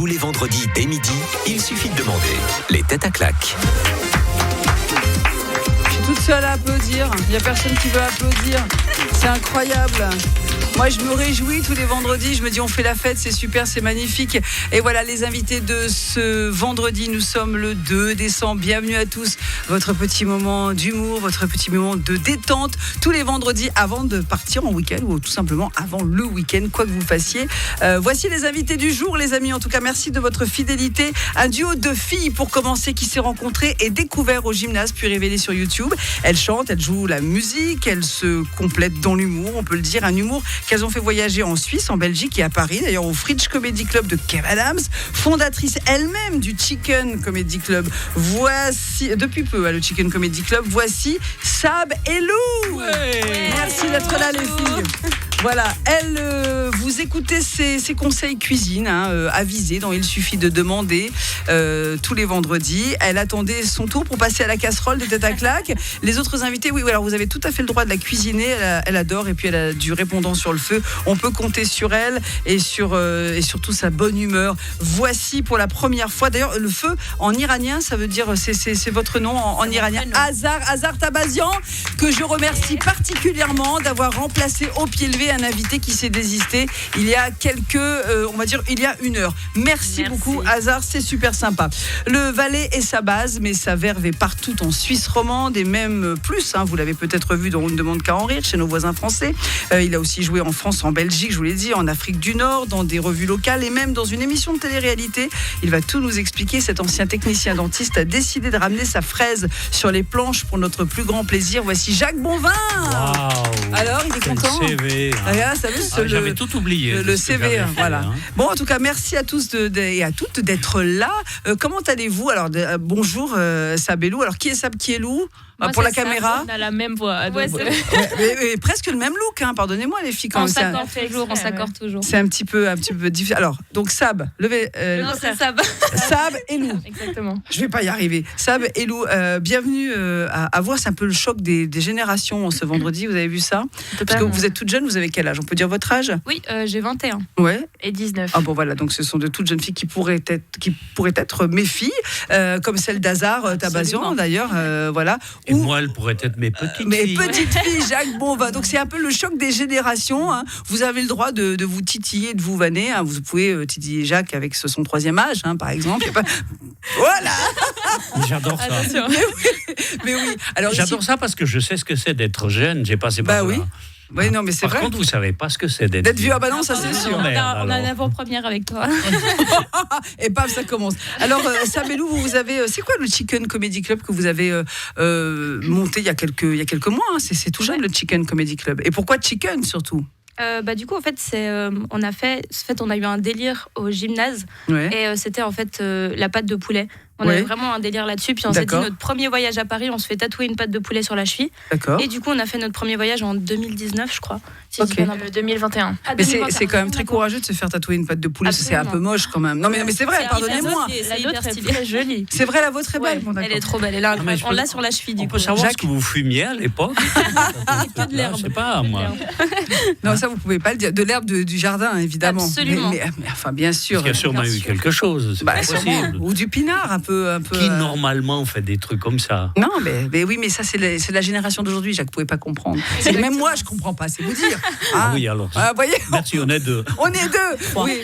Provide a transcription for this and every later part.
Tous les vendredis dès midi, il suffit de demander. Les têtes à claques. Je suis toute seule à applaudir. Il n'y a personne qui veut applaudir. C'est incroyable. Moi, je me réjouis tous les vendredis. Je me dis, on fait la fête, c'est super, c'est magnifique. Et voilà, les invités de ce vendredi. Nous sommes le 2 décembre. Bienvenue à tous. Votre petit moment d'humour, votre petit moment de détente. Tous les vendredis avant de partir en week-end ou tout simplement avant le week-end, quoi que vous fassiez. Voici les invités du jour, les amis. En tout cas, merci de votre fidélité. Un duo de filles, pour commencer, qui s'est rencontré et découvert au gymnase, puis révélé sur YouTube. Elles chantent, elles jouent la musique, elles se complètent dans l'humour, on peut le dire. Un humour qu'elles ont fait voyager en Suisse, en Belgique et à Paris, d'ailleurs au Fridge Comedy Club de Kev Adams, fondatrice elle-même du Chicken Comedy Club. Voici, depuis peu, le Chicken Comedy Club, voici Sab et Lou. Merci d'être là, les filles. Voilà, vous écoutez ses conseils cuisine, avisés, dont il suffit de demander tous les vendredis. Elle attendait son tour pour passer à la casserole de tête à claque. Les autres invités, oui, alors vous avez tout à fait le droit de la cuisiner. Elle adore, et puis elle a du répondant sur le feu. On peut compter sur elle et surtout sa bonne humeur. Voici pour la première fois, d'ailleurs, le feu en iranien, ça veut dire, c'est votre nom en iranien, Azar Tabazian, que je remercie particulièrement d'avoir remplacé au pied levé un invité qui s'est désisté il y a il y a une heure. Merci beaucoup, Azar, c'est super sympa. Le Valais est sa base, mais sa verve est partout en Suisse romande et même plus. Vous l'avez peut-être vu dans On ne demande qu'à en rire chez nos voisins français. Il a aussi joué en France, en Belgique, je vous l'ai dit, en Afrique du Nord, dans des revues locales et même dans une émission de télé-réalité. Il va tout nous expliquer. Cet ancien technicien dentiste a décidé de ramener sa fraise sur les planches pour notre plus grand plaisir. Voici Jacques Bonvin. Wow. Alors, il est content. CV. J'avais tout oublié. Le CV, voilà. Fait, Bon, en tout cas, merci à tous et à toutes d'être là. Comment allez-vous? Alors, bonjour Sab et Lou. Alors, qui est Sab, qui est Lou? Moi, pour la Sab, caméra. on a la même voix. Mais presque le même look, pardonnez-moi les filles. On s'accorde toujours. C'est un petit peu difficile. Alors, donc Sab, levez. Non, c'est Sab. Sab et Lou. Exactement. Je vais pas y arriver. Sab et Lou, bienvenue à voir. C'est un peu le choc des générations ce vendredi. Vous avez vu ça? Parce que vous êtes toutes jeunes. Vous avez quel âge? On peut dire votre âge? Oui, j'ai 21. Ouais. Et 19. Ah bon, voilà. Donc ce sont de toutes jeunes filles qui pourraient être mes filles, comme celle d'Azar Tabazian d'ailleurs. Voilà. Et moi, elle pourrait être mes petites filles. Mes petites filles, Jacques Bonvin. Donc c'est un peu le choc des générations. Vous avez le droit de vous titiller, de vous vanner. Vous pouvez titiller Jacques avec son 3e âge, par exemple. Voilà. J'adore ça. Attention. Mais oui. Alors, j'adore ça parce que je sais ce que c'est d'être jeune. J'ai passé par là. Oui. Oui, non, mais c'est vrai. Par contre, vous savez pas ce que c'est d'être vieux. Ah bah non, ça c'est sûr. On a une avant-première avec toi. Et paf, ça commence. Alors, Sab et Lou, vous avez. C'est quoi le Chicken Comedy Club que vous avez monté il y a quelques mois? C'est tout jeune, le Chicken Comedy Club. Et pourquoi Chicken surtout? Du coup, en fait, on a eu un délire au gymnase. Ouais. Et c'était en fait la pâte de poulet. On avait vraiment un délire là-dessus. Puis on s'est dit, notre premier voyage à Paris, on se fait tatouer une pâte de poulet sur la cheville. D'accord. Et du coup, on a fait notre premier voyage en 2019, je crois. Ok. 2021. Mais c'est quand même très courageux de se faire tatouer une pâte de poulet. Absolument. C'est un peu moche quand même. Non, mais c'est vrai, pardonnez-moi. La nôtre est très jolie. C'est vrai, la vôtre est belle. Ouais, Bon, elle est trop belle. Elle on l'a sur la cheville, du On coup. peut savoir Jacques. ce que vous fumiez à l'époque? Que de l'herbe. Je sais pas, moi. Non, ça, vous pouvez pas le dire. De l'herbe du jardin, évidemment. Absolument. Mais enfin, bien sûr. Il y a sûrement eu quelque chose. C'est pas sûrement. possible. Ou du pinard, un peu. Qui normalement fait des trucs comme ça? Non, mais oui, mais ça, c'est la génération d'aujourd'hui. Jacques, vous pouvez pas comprendre. Même moi, je comprends pas. C'est vous dire. Oui, alors. Voyez. Merci, on est deux. On est deux. 3. Oui,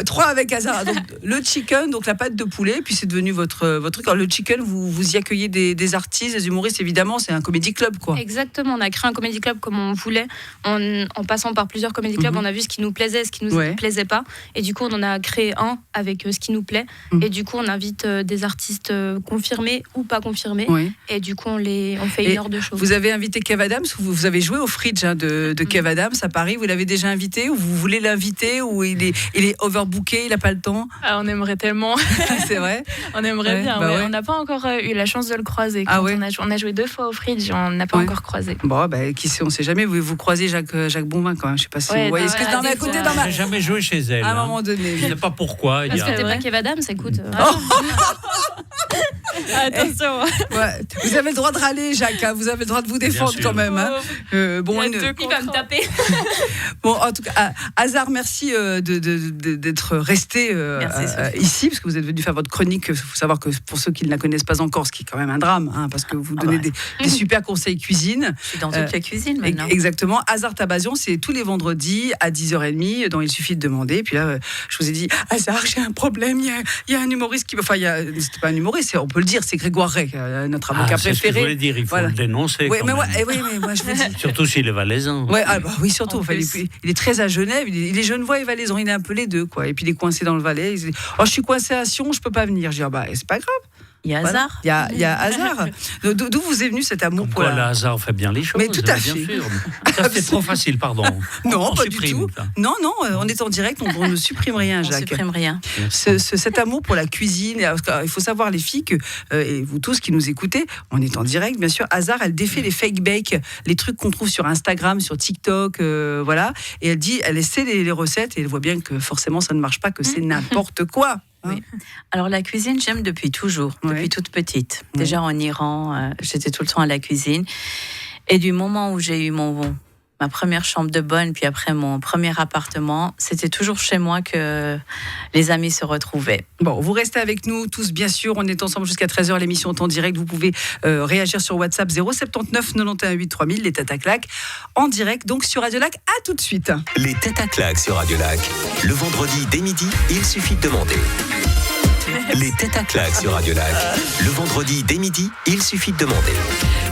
3 avec Azar. Donc le chicken, donc la pâte de poulet, puis c'est devenu votre truc. Alors le chicken, vous y accueillez des artistes, des humoristes, évidemment. C'est un comédie club, quoi. Exactement. On a créé un comédie club comme on voulait, en passant par plusieurs comédie clubs. On a vu ce qui nous plaisait, ce qui nous plaisait pas, et du coup, on en a créé un avec ce qui nous plaît. Et du coup, on invite des artistes confirmés ou pas confirmés. Et du coup, on fait une heure de show. Vous avez invité Kev Adams. Vous avez joué au Fridge de Kev Adams à Paris. Vous l'avez déjà invité, ou vous voulez l'inviter, ou il est overbooké, il n'a pas le temps? On aimerait tellement. C'est vrai. On aimerait bien. On n'a pas encore eu la chance de le croiser. On a joué 2 fois au Fridge, on n'a pas encore croisé. Bon, qui sait, on ne sait jamais. Vous croisez Jacques Bonvin quand même. Je ne sais pas si vous voyez ce que dans ma côté. J'ai jamais joué chez elle. À un moment donné. Je ne sais pas pourquoi. Parce que t'es pas Kev Adams, écoute. Attention. Ouais. Vous avez le droit de râler, Jacques. Hein. Vous avez le droit de vous défendre sûr. quand même. Hein. Bon, Il va me taper. Bon, en tout cas, Hazard, merci d'être resté ici, parce que vous êtes venu faire votre chronique. Il faut savoir que pour ceux qui ne la connaissent pas encore, ce qui est quand même un drame, hein, parce que vous donnez des super conseils cuisine. Je suis dans toute la cuisine maintenant. Exactement. Hazard Tabazian, c'est tous les vendredis à 10h30, dont il suffit de demander. Puis là, je vous ai dit, Hazard, j'ai un problème. Il y a un humoriste qui... Enfin, c'était pas un humoriste, on peut le dire, c'est Grégoire Ray, notre avocat c'est ce que je préféré. voulais dire, il faut le dénoncer. Oui, quand mais même. moi, je vous dis... Surtout s'il est valaisan. Ouais, oui, surtout. Enfin, il est très à Genève. Il est genevois et valaisan. Il est un peu les deux, quoi. Et puis il est coincé dans le Valais. Il dit, je suis coincé à Sion, je peux pas venir. Je dis, c'est pas grave. Il y a Hazard. Il y a Hazard. D'où vous est venu cet amour pour le hasard fait bien les choses. Mais tout à bien fait. sûr. Ça, c'est trop facile, pardon. Non, on pas supprime, du tout. ça. Non, on est en direct, on ne supprime rien, Jacques. On ne supprime rien. Cet amour pour la cuisine, il faut savoir, les filles, que, et vous tous qui nous écoutez, on est en direct, bien sûr. Hazard, elle défait les fake bakes, les trucs qu'on trouve sur Instagram, sur TikTok, voilà. Et elle essaie les recettes et elle voit bien que forcément ça ne marche pas, que c'est n'importe quoi. Oui. Alors la cuisine, j'aime depuis toujours, depuis toute petite. Déjà en Iran, j'étais tout le temps à la cuisine. Et du moment où j'ai eu ma première chambre de bonne, puis après mon premier appartement, c'était toujours chez moi que les amis se retrouvaient. Bon, vous restez avec nous tous, bien sûr. On est ensemble jusqu'à 13h, l'émission est en direct. Vous pouvez réagir sur WhatsApp 079 91 8 3000, les têtes à claques, en direct, donc sur Radio Lac. À tout de suite. Les têtes à claques sur Radio Lac. Le vendredi dès midi, il suffit de demander. Les têtes à claques sur Radio Lac. Le vendredi dès midi, il suffit de demander.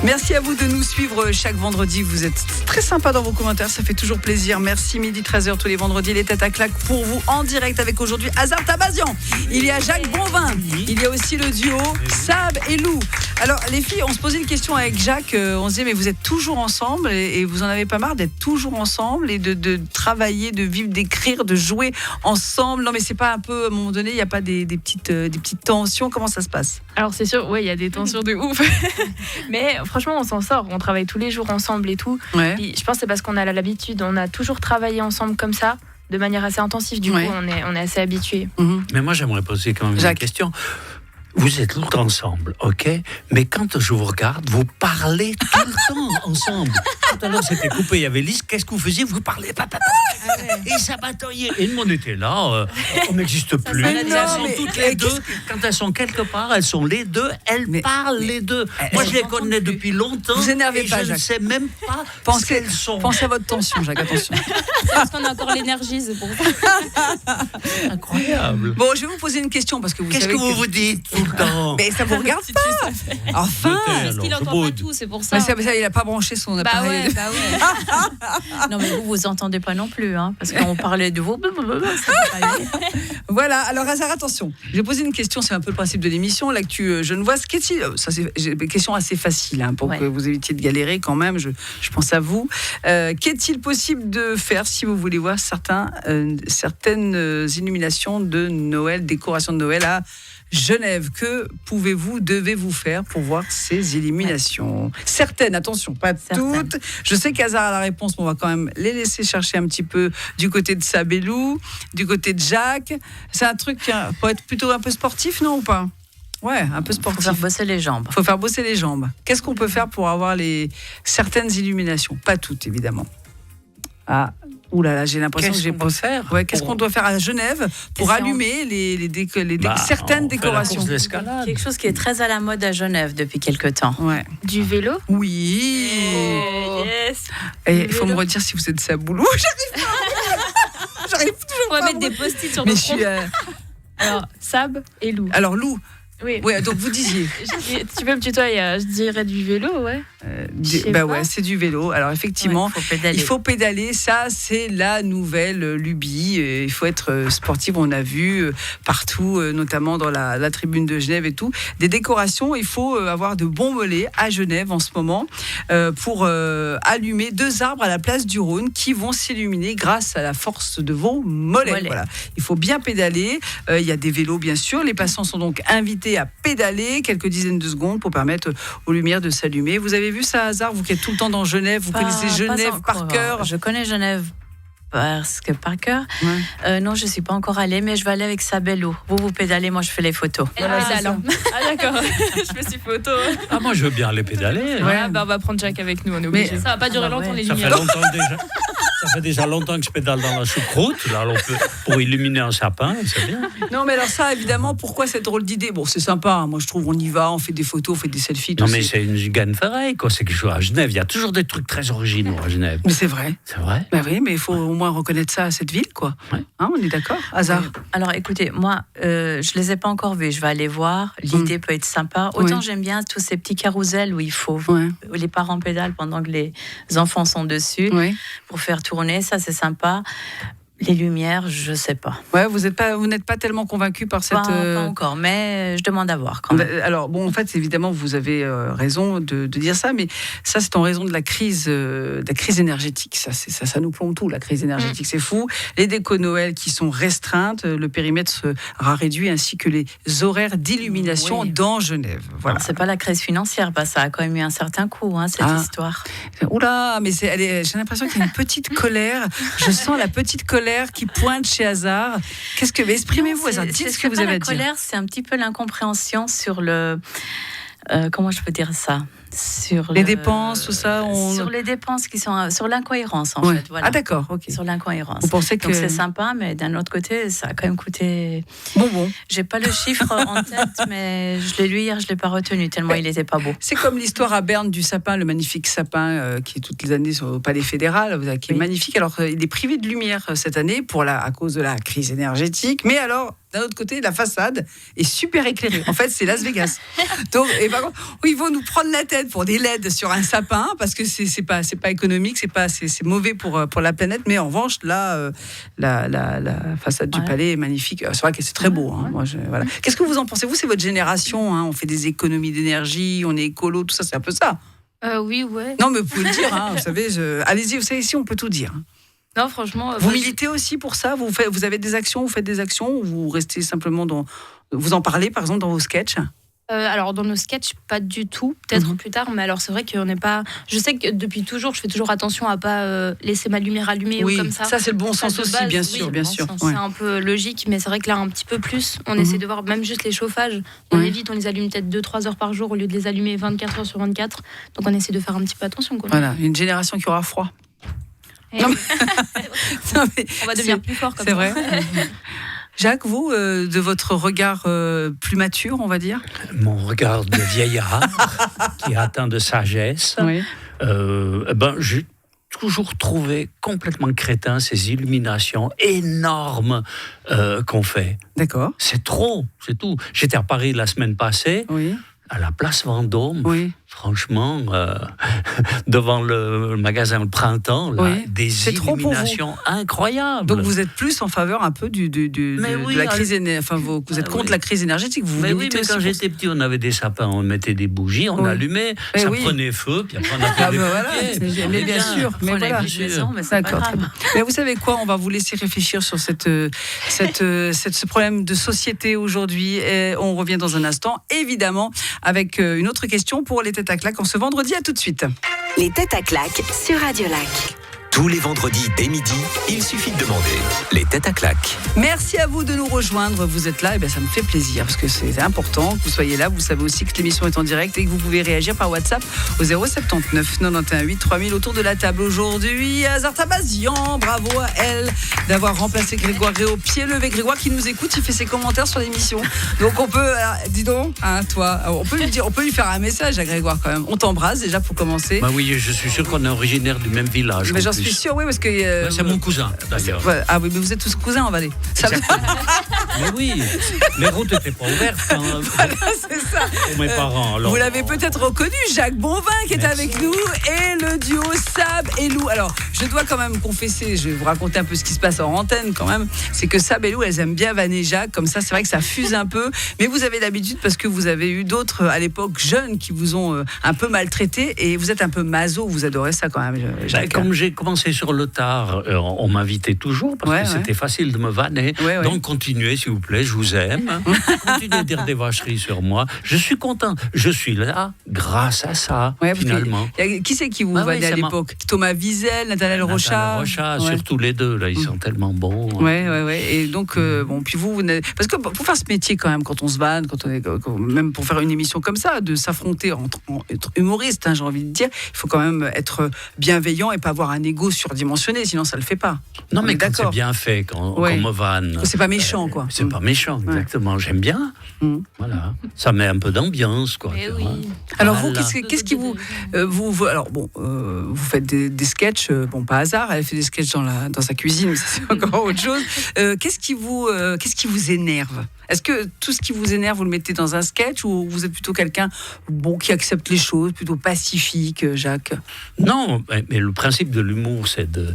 Merci à vous de nous suivre chaque vendredi. Vous êtes très sympa dans vos commentaires, ça fait toujours plaisir. Merci, midi 13h tous les vendredis, les têtes à claques pour vous en direct avec aujourd'hui Hazard Tabazian. Il y a Jacques Bonvin, il y a aussi le duo Sab et Lou. Alors les filles, on se posait une question avec Jacques, on se disait mais vous êtes toujours ensemble et vous en avez pas marre d'être toujours ensemble et de travailler, de vivre, d'écrire, de jouer ensemble. Non mais c'est pas un peu, à un moment donné, il n'y a pas des petites tensions, comment ça se passe? Alors c'est sûr, il y a des tensions de ouf. Mais franchement, on s'en sort. On travaille tous les jours ensemble et tout. Ouais. Et je pense que c'est parce qu'on a l'habitude. On a toujours travaillé ensemble comme ça, de manière assez intensive. Du coup, on est assez habitués. Mm-hmm. Mais moi, j'aimerais poser quand même une question. Vous êtes tout le temps ensemble, ok? Mais quand je vous regarde, vous parlez tout le temps ensemble. Tout à l'heure, c'était coupé, il y avait Lise. Qu'est-ce que vous faisiez? Vous parlez, et ça bataillait. Et nous, on était là, on n'existe plus. Mais non, Elles sont toutes les deux, quand elles sont quelque part, elles sont les deux, elles parlent les deux. Moi, je les connais depuis longtemps. Vous énervez pas, je Jacques. ne sais même pas ce qu'elles sont. Pensez à votre tension, Jacques, attention. C'est parce qu'on a encore l'énergie, c'est pour ça. Incroyable. Bon, je vais vous poser une question parce que vous Qu'est-ce savez que vous vous dites tout le temps? Mais ça vous regarde pas. Enfin. Parce qu'il entend pas tout, c'est pour ça. Mais ça, il a pas branché son appareil. Bah ouais. Non mais vous entendez pas non plus, hein, parce qu'on parlait de vous. Voilà, alors Hazard, attention. Je vais poser une question, c'est un peu le principe de l'émission, l'actu genevoise. Qu'est-il, ça c'est une question assez facile, hein, pour que vous évitiez de galérer quand même, je pense à vous. Qu'est-il possible de faire si vous voulez voir certaines illuminations de Noël, décorations de Noël à Genève? Que devez-vous faire pour voir ces illuminations? Certaines, attention, pas toutes. Je sais qu'Hazard a la réponse, mais on va quand même les laisser chercher un petit peu du côté de Sabelou, du côté de Jacques. C'est un truc pour être plutôt un peu sportif, non, ou pas? Ouais, un peu sportif. Faut faire bosser les jambes. Faut faire bosser les jambes. Qu'est-ce qu'on peut faire pour avoir certaines illuminations? Pas toutes, évidemment. Ah, oulala, j'ai l'impression que j'ai pas faire. Ouais, qu'est-ce qu'on doit faire à Genève pour allumer certaines décorations? Quelque chose qui est très à la mode à Genève depuis quelque temps. Ouais. Du vélo? Oui. Yes. Et il faut me redire si vous êtes Saboulou. J'arrive toujours pas. On va pas. mettre des post-it sur Mais nos je suis. Alors, Sab et Lou. Alors, Lou. Oui. Ouais, donc vous disiez. Tu peux me tutoyer, je dirais du vélo, ouais. C'est du vélo. Alors effectivement, il faut pédaler. Ça, c'est la nouvelle lubie. Il faut être sportif. On a vu partout, notamment dans la tribune de Genève et tout, des décorations. Il faut avoir de bons mollets à Genève en ce moment pour allumer 2 arbres à la place du Rhône qui vont s'illuminer grâce à la force de vos mollets. Voilà. Il faut bien pédaler. Il y a des vélos, bien sûr. Les passants sont donc invités à pédaler quelques dizaines de secondes pour permettre aux lumières de s'allumer. Vous avez vu ça, Hazard, vous qui êtes tout le temps dans Genève, vous connaissez Genève par cœur? Je connais Genève parce que par cœur. Non, je ne suis pas encore allée, mais je vais aller avec Sabello. Vous pédalez, moi je fais les photos. D'accord. Je me suis fait auto. Ah, moi, je veux bien aller pédaler. Ouais, on va prendre Jack avec nous, on est obligé. Mais ça va pas durer longtemps, les Ça lumières. fait déjà longtemps que je pédale dans la choucroute, là, pour illuminer un sapin, c'est bien. Non, mais alors ça, évidemment, pourquoi cette drôle d'idée? Bon, c'est sympa, hein. Moi je trouve, on y va, on fait des photos, on fait des selfies. Non, mais c'est une gagne pareille, quoi. C'est que je suis à Genève, il y a toujours des trucs très originaux à Genève. Mais c'est vrai. C'est vrai? Bah oui, mais il faut au moins reconnaître ça à cette ville, quoi. Ouais. Hein, on est d'accord? Hasard. Alors écoutez, moi, je les ai pas encore vus. Je vais aller voir. L'idée peut être sympa. Autant j'aime bien tous ces petits carousels où il faut où les parents pédalent pendant que les enfants sont dessus pour faire tourner. Ça, c'est sympa. Les lumières, je sais pas. Ouais, vous n'êtes pas tellement convaincu par cette. Pas encore, mais je demande à voir quand même. Alors bon, en fait, évidemment, vous avez raison de dire ça, mais ça, c'est en raison de la crise énergétique. Ça nous plombe tout. La crise énergétique, c'est fou. Les décos Noël qui sont restreintes, le périmètre sera réduit, ainsi que les horaires d'illumination dans Genève. Voilà. C'est pas la crise financière, ça a quand même eu un certain coût, cette histoire. Oula, mais j'ai l'impression qu'il y a une petite colère. Je sens la petite colère qui pointe chez Hazard. Exprimez-vous, Hazard. Dites ce que vous avez à dire. La colère, c'est un petit peu l'incompréhension sur le. Comment je peux dire ça? Sur les dépenses, tout ça. Sur les dépenses qui sont sur l'incohérence, en fait. Voilà. Ah d'accord, ok. Sur l'incohérence. Vous pensez que donc c'est sympa, mais d'un autre côté, ça a quand même coûté. Bon. J'ai pas le chiffre en tête, mais je l'ai lu hier, je l'ai pas retenu tellement il était pas beau. C'est comme l'histoire à Berne du sapin, le magnifique sapin qui est toutes les années au Palais Fédéral, qui est magnifique. Alors il est privé de lumière cette année à cause de la crise énergétique, mais alors. D'un autre côté, la façade est super éclairée. En fait, c'est Las Vegas. Donc, par contre, ils vont nous prendre la tête pour des LED sur un sapin parce que c'est pas économique, c'est mauvais pour la planète. Mais en revanche, là, la façade du palais est magnifique. C'est vrai que c'est très beau. Hein. Moi, voilà. Qu'est-ce que vous en pensez? Vous, c'est votre génération. Hein. On fait des économies d'énergie, on est écolo, tout ça, c'est un peu ça. Oui, ouais. Non, mais vous pouvez le dire. Hein, vous savez, allez-y, vous savez, ici, on peut tout dire. Non, franchement. Vous militez aussi pour ça? Vous avez des actions, vous faites des actions, ou vous restez simplement vous en parlez, par exemple, dans vos sketchs? Alors, dans nos sketchs, pas du tout. Peut-être plus tard, mais alors c'est vrai qu'on n'est pas. Je sais que depuis toujours, je fais toujours attention à pas laisser ma lumière allumée ou comme ça. Ça, c'est le bon sens aussi, base, bien sûr. C'est un peu logique, mais c'est vrai que là, un petit peu plus, on essaie de voir même juste les chauffages. On évite, on les allume peut-être 2-3 heures par jour au lieu de les allumer 24 heures sur 24. Donc, on essaie de faire un petit peu attention, quoi. Voilà, une génération qui aura froid. Non, mais on va devenir plus fort comme ça. C'est vrai. Jacques, vous, de votre regard plus mature, on va dire? Mon regard de vieillard qui est atteint de sagesse, j'ai toujours trouvé complètement crétin ces illuminations énormes qu'on fait. D'accord. C'est trop, c'est tout. J'étais à Paris la semaine passée, à la place Vendôme. Franchement, devant le magasin Le Printemps, des illuminations incroyables. Donc vous êtes plus en faveur un peu de la crise énergétique. Enfin, vous êtes contre la crise énergétique. Mais quand j'étais petit, on avait des sapins, on mettait des bougies, on allumait, ça prenait feu, puis après on a mais bien sûr. Mais voilà. D'accord. Mais vous savez quoi? On va vous laisser réfléchir sur ce problème de société aujourd'hui. Et on revient dans un instant, évidemment, avec une autre question pour les têtes à claque en ce vendredi. À tout de suite. Les têtes à claque sur Radio Lac. Tous les vendredis dès midi, il suffit de demander. Les têtes à claque. Merci à vous de nous rejoindre. Vous êtes là, et ça me fait plaisir parce que c'est important que vous soyez là. Vous savez aussi que l'émission est en direct et que vous pouvez réagir par WhatsApp au 079 91 8 3000 autour de la table. Aujourd'hui, Hazard Tabazian, bravo à elle d'avoir remplacé Grégoire Réau, pied levé. Grégoire qui nous écoute, il fait ses commentaires sur l'émission. Donc on peut, dis donc, toi, on peut lui faire un message à Grégoire quand même. On t'embrasse déjà pour commencer. Bah oui, je suis sûr qu'on est originaire du même village. Mais j'en suis sûr, oui, parce que. C'est mon cousin, d'ailleurs. Ah oui, mais vous êtes tous cousins en Valais. Mais oui, les routes n'étaient pas ouvertes. Voilà, c'est ça. Pour mes parents. Alors, vous l'avez peut-être reconnu, Jacques Bonvin qui est avec nous et le duo Sab et Lou. Alors, je dois quand même confesser, je vais vous raconter un peu ce qui se passe en antenne quand même. C'est que Sab et Lou, elles aiment bien vanner Jacques. Comme ça, c'est vrai que ça fuse un peu. Mais vous avez l'habitude parce que vous avez eu d'autres à l'époque jeunes qui vous ont un peu maltraité et vous êtes un peu maso. Vous adorez ça quand même, Jacques. Comme j'ai commencé commencé sur le tard, on m'invitait toujours parce que c'était facile de me vanner. Donc continuez, s'il vous plaît, je vous aime. Continuez à dire des vacheries sur moi. Je suis content. Je suis là grâce à ça, finalement. Qui c'est qui vous vannait à l'époque? Thomas Wiesel, Nathanaël Rochard. Surtout les deux, là, ils sont tellement bons. Et donc, puis vous parce que pour faire ce métier, quand même, quand on se vanne, même pour faire une émission comme ça, de s'affronter être humoriste, j'ai envie de dire, il faut quand même être bienveillant et pas avoir un ego surdimensionné, sinon ça le fait pas. Non, mais quand c'est bien fait, quand on me vanne. C'est pas méchant, quoi. C'est pas méchant, exactement. J'aime bien. Voilà. Ça met un peu d'ambiance, quoi. Alors vous, qu'est-ce qui vous faites des sketchs, pas hasard, elle fait des sketchs dans sa cuisine, mais ça, c'est encore autre chose. Qu'est-ce qui vous énerve? Est-ce que tout ce qui vous énerve, vous le mettez dans un sketch, ou vous êtes plutôt quelqu'un qui accepte les choses, plutôt pacifique, Jacques? Non, mais le principe de l'humour, c'est de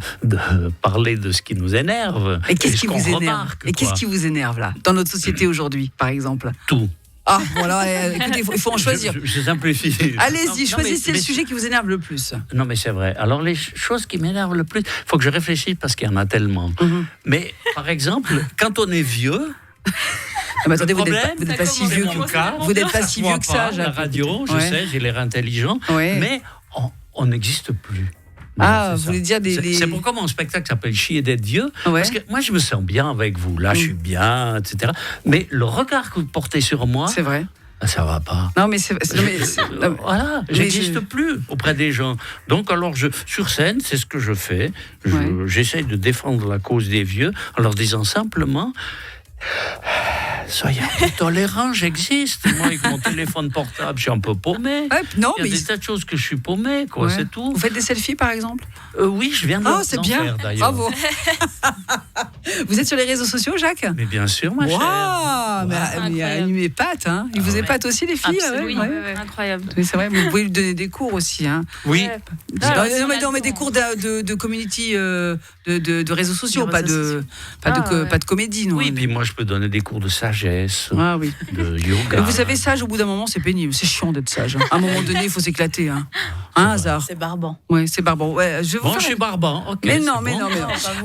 parler de ce qui nous énerve. Et qu'est-ce qui vous énerve? Et qu'est-ce qui vous énerve, là, dans notre société aujourd'hui, par exemple? Tout. Ah, voilà, écoutez, il faut en choisir. Je simplifie. Allez-y, choisissez le sujet qui vous énerve le plus. Non, mais c'est vrai. Alors, les choses qui m'énervent le plus, il faut que je réfléchisse parce qu'il y en a tellement. Mais, par exemple, quand on est vieux... attendez, vous n'êtes pas si vieux que ça. Vous n'êtes pas si vieux que ça, Jacques. La radio, je sais, j'ai l'air intelligent, mais on n'existe plus. Vous voulez dire C'est pourquoi mon spectacle s'appelle Chier d'être vieux. Parce que moi, je me sens bien avec vous. Là, je suis bien, etc. Mais le regard que vous portez sur moi... C'est vrai. Ça va pas. Non, mais voilà, j'existe plus auprès des gens. Donc, alors, sur scène, c'est ce que je fais. J'essaye de défendre la cause des vieux en leur disant simplement... Soyez tolérants, j'existe. Moi, avec mon téléphone portable, je suis un peu paumé. Il y a des tas de choses que je suis paumé, c'est tout. Vous faites des selfies, par exemple? Oui, je viens de c'est bien. faire, d'ailleurs. Bravo. Vous êtes sur les réseaux sociaux, Jacques? Mais bien sûr, ma chère. Mais il a mis mes pattes. Il vous épate aussi, les filles? Absolument, incroyable. Oui, c'est vrai, vous pouvez lui donner des cours aussi. Oui. Non, mais des cours de community, de réseaux sociaux, pas de comédie. Non. Oui, puis moi, je peux donner des cours de sagesse, de yoga. Vous savez, sage, au bout d'un moment, c'est pénible. C'est chiant d'être sage. À un moment donné, il faut s'éclater. Un hasard. C'est barbant. Oui, c'est barbant. Je suis barbant. Okay, mais non.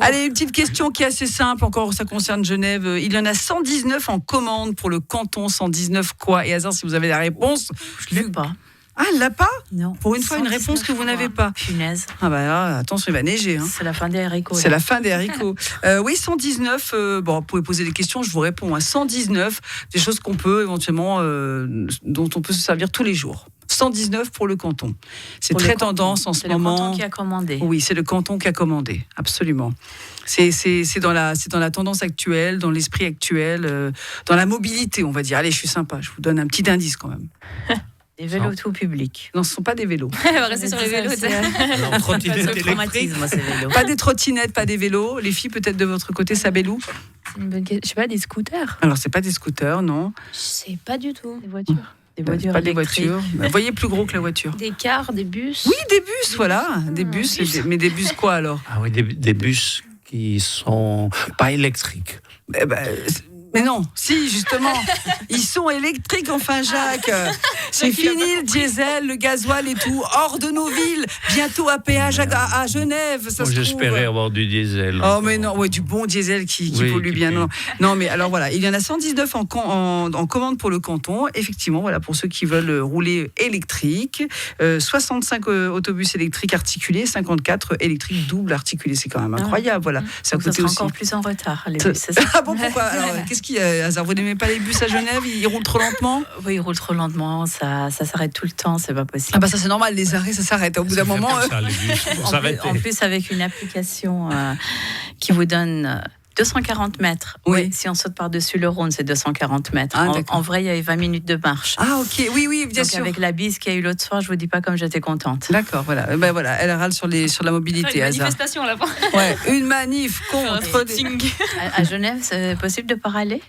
Allez, une petite question qui est assez simple. Encore, ça concerne Genève. Il y en a 119 en commande pour le canton. 119 quoi? Et hasard, si vous avez la réponse. Je ne l'ai pas. Ah, elle l'a pas? Non. Pour une fois, une réponse que vous n'avez pas. Punaise. Là, attention, il va neiger. C'est la fin des haricots. C'est la fin des haricots. Oui, 119. Vous pouvez poser des questions, je vous réponds. 119, des choses qu'on peut éventuellement, dont on peut se servir tous les jours. 119 pour le canton. C'est très tendance en ce moment. C'est le canton qui a commandé. Oui, c'est le canton qui a commandé, absolument. C'est dans la tendance actuelle, dans l'esprit actuel, dans la mobilité, on va dire. Allez, je suis sympa, je vous donne un petit indice quand même. Des vélos tout public. Non, ce ne sont pas des vélos. Elle va rester sur les vélos. Pas des trottinettes, pas des vélos. Les filles, peut-être de votre côté, Sabellou? C'est une bonne question. Je sais pas, des scooters? Alors, c'est pas des scooters, non. Je sais pas du tout. Des voitures. Des voitures pas électriques. Des voitures. Vous voyez plus gros que la voiture. Des cars, des bus. Oui, des bus, voilà. Des bus. Mais des bus quoi alors? Ah oui, des bus qui sont pas électriques. Mais non, si, justement, ils sont électriques, enfin, Jacques. C'est fini le diesel, le gasoil et tout, hors de nos villes. Bientôt à péage à Genève, ça se trouve. J'espérais avoir du diesel. Oh, mais non, du bon diesel qui pollue bien. Non, mais alors voilà, il y en a 119 en commande pour le canton. Effectivement, voilà, pour ceux qui veulent rouler électrique. 65 autobus électriques articulés, 54 électriques double articulés. C'est quand même incroyable, voilà. Ça sera encore plus en retard, les bus. Ah bon, pourquoi? Alors, qu'est-ce qu'il y a, hasard? Vous n'aimez pas les bus à Genève? Ils roulent trop lentement? Oui, ils roulent trop lentement, ça s'arrête tout le temps, c'est pas possible. Ah bah ça c'est normal, les arrêts ça s'arrête au bout d'un moment. En plus avec une application qui vous donne 240 mètres. Oui. Si on saute par-dessus le Rhône, c'est 240 mètres. Ah, en vrai, il y avait 20 minutes de marche. Ah ok, oui, bien Donc, sûr. avec la bise qu'il y a eu l'autre soir, je vous dis pas comme j'étais contente. D'accord, voilà. Voilà, elle râle sur la mobilité. Une manifestation là-bas. Ouais, une manif contre. À Genève, c'est possible de pas râler?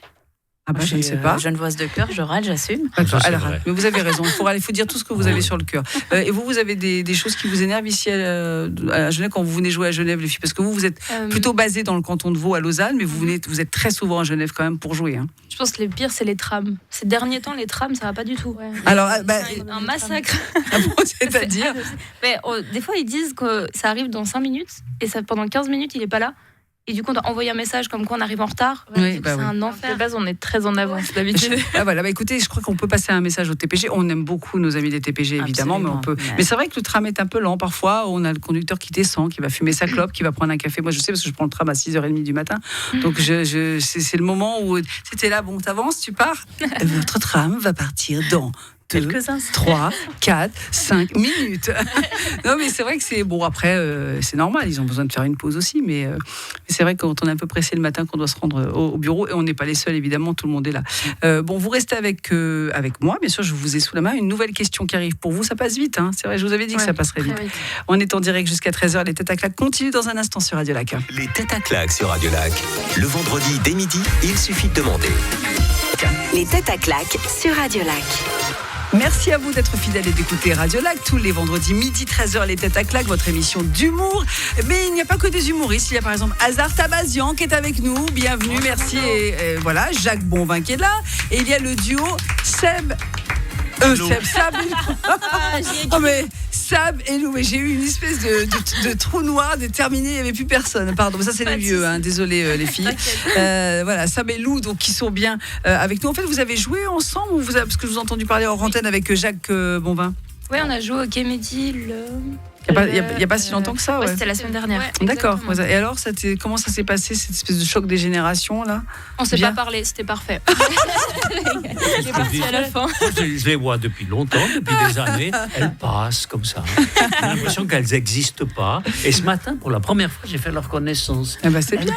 Ah bah, je ne sais pas. Genevoise de cœur, je râle, j'assume. Alors, mais vous avez raison, il faut dire tout ce que vous avez sur le cœur. Et vous avez des choses qui vous énervent ici à Genève quand vous venez jouer à Genève, les filles? Parce que vous êtes plutôt basé dans le canton de Vaud, à Lausanne, mais vous êtes très souvent à Genève quand même pour jouer. Hein. Je pense que le pire, c'est les trams. Ces derniers temps, les trams, ça va pas du tout. Ouais. Alors, c'est un massacre. Ah bon, c'est-à-dire mais, des fois, ils disent que ça arrive dans 5 minutes, et pendant 15 minutes, il est pas là. Et du coup, on doit envoyer un message comme quoi on arrive en retard. Oui, c'est un enfer. De base, on est très en avance d'habitude. Voilà, écoutez, je crois qu'on peut passer un message au TPG. On aime beaucoup nos amis des TPG, évidemment, mais on peut. Mais c'est vrai que le tram est un peu lent. Parfois, on a le conducteur qui descend, qui va fumer sa clope, qui va prendre un café. Moi, je sais parce que je prends le tram à 6h30 du matin. Donc, c'est le moment où c'était là. Bon, t'avances, tu pars. Votre tram va partir dans 2, 3, 4, 5 minutes. Non, mais c'est vrai que c'est bon. Après, c'est normal. Ils ont besoin de faire une pause aussi. Mais c'est vrai que quand on est un peu pressé le matin, qu'on doit se rendre au bureau, et on n'est pas les seuls, évidemment, tout le monde est là. Bon, vous restez avec moi. Bien sûr, je vous ai sous la main une nouvelle question qui arrive pour vous. Ça passe vite. Hein. C'est vrai, je vous avais dit que ça passerait vite. On est en direct jusqu'à 13h. Les têtes à claques continuent dans un instant sur Radio Lac. Les têtes à claques sur Radio Lac. Le vendredi dès midi, il suffit de demander. Les têtes à claques sur Radio Lac. Merci à vous d'être fidèles et d'écouter Radio Lac tous les vendredis midi 13h, les têtes à claques, votre émission d'humour. Mais il n'y a pas que des humoristes, il y a par exemple Hazard Tabazian qui est avec nous, bienvenue, merci. Et voilà, Jacques Bonvin qui est là. Et il y a le duo Sab oh mais Sab et Lou, mais j'ai eu une espèce de trou noir déterminé, il n'y avait plus personne. Pardon, ça c'est les vieux, hein, désolé les filles. Voilà, Sab et Lou, donc qui sont bien avec nous. En fait, vous avez joué ensemble ou parce que je vous ai entendu parler hors antenne avec Jacques Bonvin. Oui, on a joué au Kémédi il n'y a pas si longtemps que ça. Ouais, c'était la semaine dernière. Ouais, d'accord. Et alors, comment ça s'est passé, cette espèce de choc des générations là? On ne s'est pas parlé, c'était parfait. Il est parti à la fin. Je les vois depuis longtemps, depuis des années. Elles passent comme ça. J'ai l'impression qu'elles n'existent pas. Et ce matin, pour la première fois, j'ai fait leur connaissance. Eh ben, c'est bien.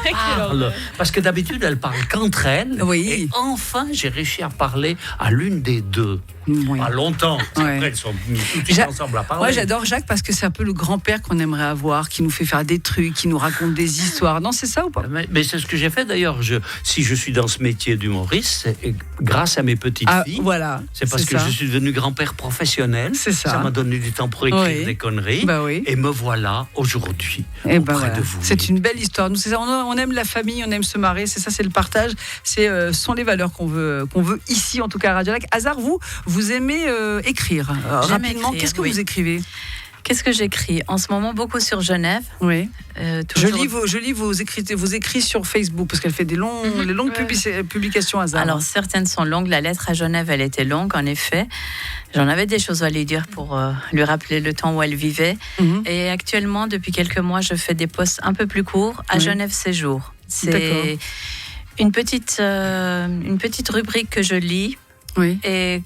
Parce que d'habitude, elles parlent qu'entre elles. Oui. Et enfin, j'ai réussi à parler à l'une des deux. Oui. Pas longtemps. Après, elles sont tout de suite ensemble à parler. Moi, j'adore Jacques parce que c'est un peu le grand-père qu'on aimerait avoir, qui nous fait faire des trucs, qui nous raconte des histoires. Non, c'est ça ou pas? Mais c'est ce que j'ai fait d'ailleurs. Si je suis dans ce métier d'humoriste, c'est grâce à mes petites filles. Voilà. C'est parce que je suis devenu grand-père professionnel. C'est ça. Ça m'a donné du temps pour écrire des conneries. Et me voilà aujourd'hui auprès de vous. C'est une belle histoire. Nous, c'est ça, on aime la famille, on aime se marrer. C'est ça, c'est le partage. Ce sont les valeurs qu'on veut ici, en tout cas à Radio Lac. Hazard, vous aimez écrire. Rapidement, qu'est-ce que vous écrivez? Qu'est-ce que j'écris en ce moment? Beaucoup sur Genève. Oui. Je lis vos écrits sur Facebook parce qu'elle fait des longues publications Hazard. Alors certaines sont longues. La lettre à Genève, elle était longue en effet. J'en avais des choses à lui dire pour lui rappeler le temps où elle vivait. Et actuellement, depuis quelques mois, je fais des posts un peu plus courts à Genève Séjour. C'est une petite rubrique que je lis. Oui. Et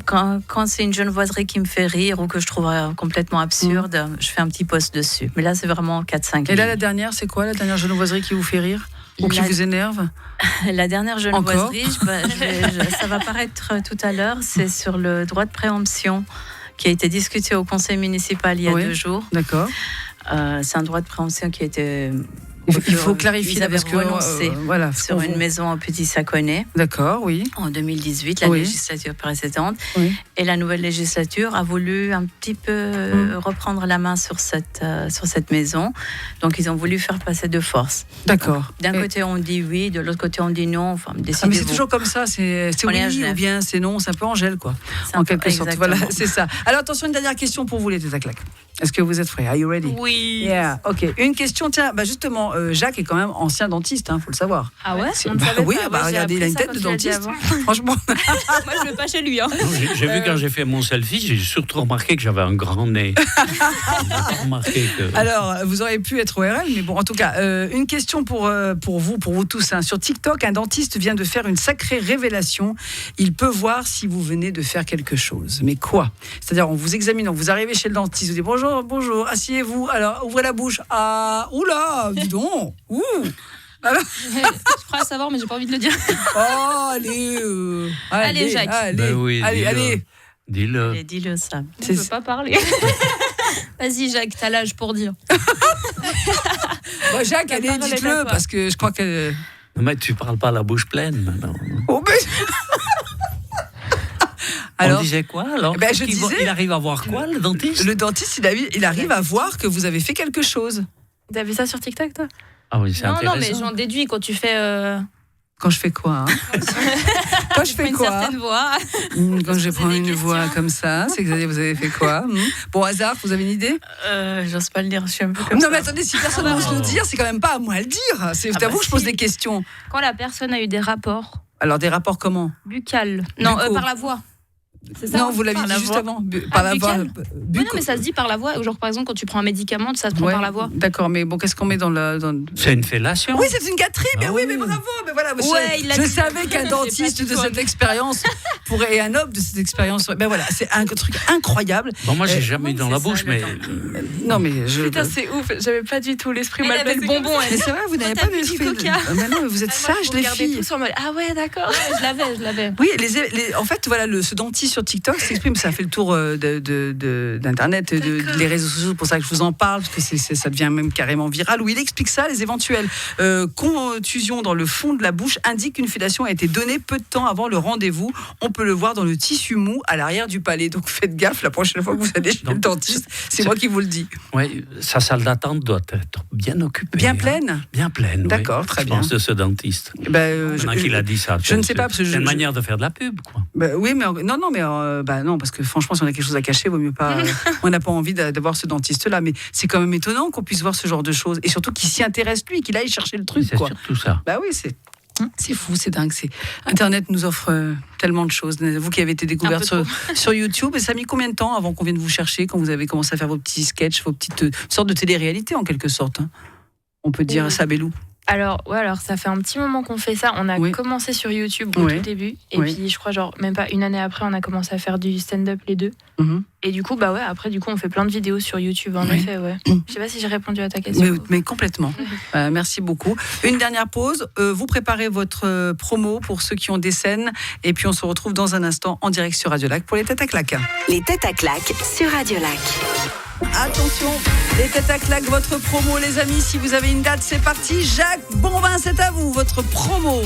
quand c'est une genevoiserie qui me fait rire ou que je trouve complètement absurde, je fais un petit post dessus. Mais là, c'est vraiment 4-5 Et là, la dernière, c'est quoi la dernière genevoiserie qui vous fait rire ou qui vous énerve? La dernière genevoiserie, ça va paraître tout à l'heure, c'est sur le droit de préemption qui a été discuté au conseil municipal il y a 2 jours. D'accord. C'est un droit de préemption qui a été... Il faut clarifier là parce que sur une maison au Petit-Saconnet. D'accord, oui. En 2018, la législature précédente. Oui. Et la nouvelle législature a voulu un petit peu reprendre la main sur cette maison. Donc ils ont voulu faire passer de force. D'accord. D'un côté on dit oui, de l'autre côté on dit non. Enfin, mais c'est toujours comme ça. C'est oui ou bien c'est non. C'est un peu Angèle quoi. En quelque sorte. Voilà, c'est ça. Alors attention, une dernière question pour vous les têtes à claques. Est-ce que vous êtes prêts? Are you ready? Oui. Yeah. Ok. Une question. Tiens, justement, Jacques est quand même ancien dentiste, faut le savoir. Ah ouais? Regardez, il a une tête de dentiste. Franchement. Moi, je vais pas chez lui. Hein. J'ai vu quand j'ai fait mon selfie, j'ai surtout remarqué que j'avais un grand nez. Alors, vous auriez pu être ORL, mais bon, en tout cas, une question pour vous tous. Sur TikTok, un dentiste vient de faire une sacrée révélation. Il peut voir si vous venez de faire quelque chose. Mais quoi? C'est-à-dire, on vous examine, vous arrivez chez le dentiste, vous dites bonjour, asseyez-vous. Alors, ouvrez la bouche. Ah, oula, dis donc. Ouh. Alors... Je crois savoir, mais j'ai pas envie de le dire. Oh, allez, Jacques. Allez. Dis-le. Dis-le, ça. Je ne peux pas parler. Vas-y, Jacques, t'as l'âge pour dire. Jacques, allez, dites-le, parce que je crois que... Non, mais tu parles pas la bouche pleine maintenant. Oh, mais... Alors, on disait quoi alors je disais, il arrive à voir quoi, le dentiste? Le dentiste, il arrive à voir que vous avez fait quelque chose. T'as vu ça sur TikTok, toi? Ah oui, c'est intéressant. Non, mais j'en déduis quand tu fais... Quand je fais quoi Quand je fais quoi? Une certaine voix. Quand je prends une voix comme ça, c'est que vous avez fait quoi? Bon, hasard, vous avez une idée? J'ose pas le dire, je suis un peu comme Non, ça. mais attendez, si personne n'ose le dire, c'est quand même pas à moi à le dire. C'est à vous que je pose des questions. Quand la personne a eu des rapports. Alors, des rapports comment? Buccales. Non, par la voix. C'est ça, non, vous l'aviez dit juste avant. Par la voix. Non, mais ça se dit par la voix. Genre, par exemple, quand tu prends un médicament, ça se prend par la voix. D'accord, mais bon, qu'est-ce qu'on met dans le. C'est une fellation. Oui, c'est une gâterie, mais oui, mais bravo. Mais voilà, je savais qu'un dentiste de cette expérience et un homme de cette expérience. Ben voilà, c'est un truc incroyable. Bon, moi, j'ai jamais eu dans la bouche, mais. Non, mais je. Putain, c'est ouf. J'avais pas du tout l'esprit mal le bonbon. Mais c'est vrai, vous n'avez pas l'esprit. Mais non, mais vous êtes sages, les filles. Tous en mode, ah ouais, d'accord. Je l'avais. Oui, en fait, voilà, ce dentiste sur TikTok s'exprime, ça fait le tour d'Internet, les réseaux sociaux, c'est pour ça que je vous en parle, parce que ça devient même carrément viral, où il explique ça, les éventuelles contusions dans le fond de la bouche indiquent qu'une fellation a été donnée peu de temps avant le rendez-vous. On peut le voir dans le tissu mou à l'arrière du palais. Donc faites gaffe la prochaine fois que vous allez chez le dentiste. C'est moi qui vous le dis. Oui, sa salle d'attente doit être bien occupée. Bien pleine? Hein. Bien pleine, d'accord, oui. Très bien. Je pense de ce dentiste. Maintenant qu'il a dit ça. Je ne sais pas. C'est une manière de faire de la pub, quoi. Oui, mais non, parce que franchement, si on a quelque chose à cacher, vaut mieux pas. On n'a pas envie d'avoir ce dentiste-là, mais c'est quand même étonnant qu'on puisse voir ce genre de choses et surtout qu'il s'y intéresse lui, qu'il aille chercher le truc. C'est surtout ça. Bah oui, c'est fou, c'est dingue. Internet nous offre tellement de choses. Vous qui avez été découverte sur YouTube, et ça a mis combien de temps avant qu'on vienne vous chercher, quand vous avez commencé à faire vos petits sketchs, vos petites sortes de télé-réalité en quelque sorte, hein. On peut dire Sabelou. Alors ça fait un petit moment qu'on fait ça. On a commencé sur YouTube au tout début. Et puis, je crois, même pas une année après, on a commencé à faire du stand-up les deux. Et du coup, après, on fait plein de vidéos sur YouTube, en effet, Je sais pas si j'ai répondu à ta question. Mais complètement. Merci beaucoup. Une dernière pause. Vous préparez votre promo pour ceux qui ont des scènes. Et puis, on se retrouve dans un instant en direct sur Radio Lac pour les têtes à claques. Les têtes à claques sur Radio Lac. Attention, les têtes à claques, votre promo, les amis. Si vous avez une date, c'est parti. Jacques Bonvin, c'est à vous, votre promo.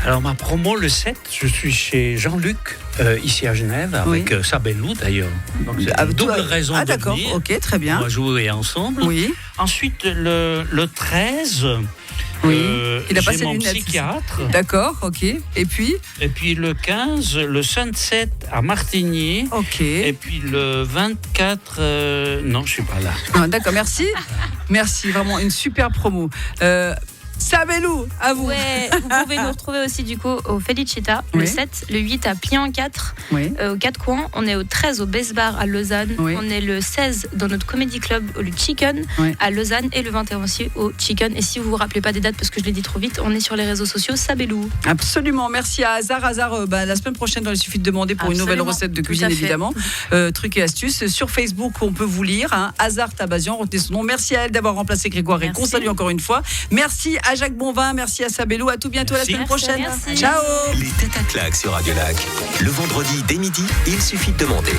Alors, ma promo, le 7, je suis chez Jean-Luc, ici à Genève, avec Sabelou d'ailleurs. Donc, c'est une double raison de venir. Ok, très bien. On va jouer ensemble. Oui. Ensuite, le 13... il a passé mon lunettes. Psychiatre. D'accord, ok. Et puis le 15, le Sunset à Martigny. Ok. Et puis le 24, non, je suis pas là. Ah, d'accord, merci. Merci, vraiment une super promo. Sabelou, à vous. Ouais, vous pouvez nous retrouver aussi du coup au Felicita, le 7, le 8 à Pliant 4, aux 4 coins. On est au 13 au Best Bar à Lausanne. On est le 16 dans notre Comedy Club au Chicken à Lausanne et le 21 aussi au Chicken. Et si vous vous rappelez pas des dates parce que je l'ai dit trop vite, on est sur les réseaux sociaux Sabelou. Absolument, merci à Hazard. La semaine prochaine, il suffit de demander pour une nouvelle recette de cuisine évidemment. Trucs et astuces. Sur Facebook, on peut vous lire. Hazard Tabazian, retenez son nom. Merci à elle d'avoir remplacé Grégoire et qu'on salue encore une fois. Merci à Jacques Bonvin, merci à Sabelou, à tout bientôt la semaine prochaine. Merci. Ciao. Les têtes à claques sur Radio Lac. Le vendredi dès midi, il suffit de demander.